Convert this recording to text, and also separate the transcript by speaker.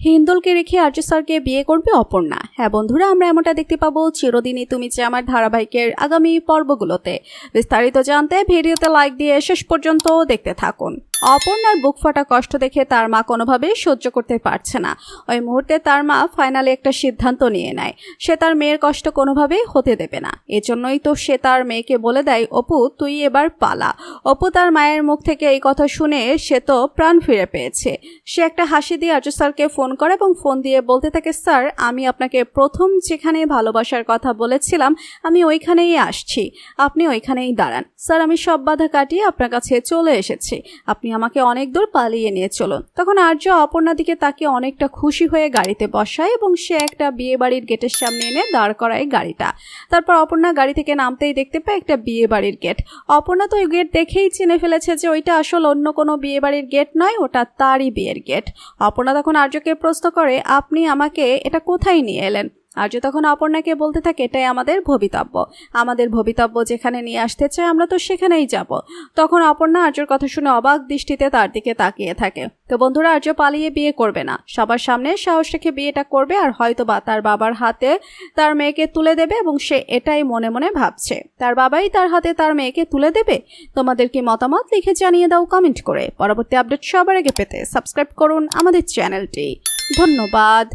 Speaker 1: হিন্দোলকে রেখে আর্য স্যারকে বিয়ে করবে অপর্ণা। হ্যাঁ বন্ধুরা, আমরা এমনটা দেখতে পাবো চিরদিনই তুমি যে আমার ধারাবাহিকের আগামী পর্বগুলোতে। বিস্তারিত জানতে ভিডিওতে লাইক দিয়ে শেষ পর্যন্ত দেখতে থাকুন। অপর্ণার বুক ফাটা কষ্ট দেখে তার মা কোনোভাবেই সহ্য করতে পারছে না। ওই মুহূর্তে তার মা ফাইনালি একটা সিদ্ধান্ত নিয়ে নেয়, সে তার মেয়ের কষ্ট কোনোভাবেই হতে দেবে না। এজন্যই তো সে তার মেয়েকে বলে দেয়, অপু তুই এবার পালা। অপু তার মায়ের মুখ থেকে এই কথা শুনে সে তো প্রাণ ফিরে পেয়েছে। সে একটা হাসি দিয়ে আর্য স্যারকে ফোন করে এবং ফোন দিয়ে বলতে থাকে, স্যার আমি আপনাকে প্রথম যেখানে ভালোবাসার কথা বলেছিলাম আমি ওইখানেই আসছি, আপনি ওইখানেই দাঁড়ান। স্যার আমি সব বাধা কাটিয়ে আপনার কাছে চলে এসেছি, আপনি আমাকে অনেক দূর পালিয়ে নিয়ে চলুন। তখন আর্য অপর্ণা দিকে তাকে অনেকটা খুশি হয়ে গাড়িতে বসায় এবং সে একটা বিয়ে বাড়ির গেটের সামনে এনে দাঁড় করায় গাড়িটা। তারপর অপর্ণা গাড়ি থেকে নামতেই দেখতে পায় একটা বিয়ে বাড়ির গেট। অপর্ণা তো ওই গেট দেখেই চিনে ফেলেছে যে ওইটা আসলে অন্য কোনো বিয়ে বাড়ির গেট নয়, ওটা তারই বিয়ের গেট। অপর্ণা তখন আর্যকে প্রশ্ন করে, আপনি আমাকে এটা কোথায় নিয়ে এলেন? আর্য তখন অপর্ণাকে বলতে থাকে, এটাই আমাদের ভবিতব্য, আমাদের ভবিতব্য যেখানে নিয়ে আসতে চাই আমরা তো সেখানেই যাব। তখন অপর্ণা আর্যর কথা শুনে অবাক দৃষ্টিতে তার দিকে তাকিয়ে থাকে। তো বন্ধুরা, আর্য পালিয়ে বিয়ে করবে না, সবার সামনে সাহস রেখে বিয়েটা করবে আর হয়তো বা তার বাবার হাতে তার মেয়েকে তুলে দেবে এবং সে এটাই মনে মনে ভাবছে তার বাবাই তার হাতে তার মেয়েকে তুলে দেবে। তোমাদের কি মতামত লিখে জানিয়ে দাও কমেন্ট করে। পরবর্তী আপডেট সবার আগে পেতে সাবস্ক্রাইব করুন আমাদের চ্যানেলটি। ধন্যবাদ।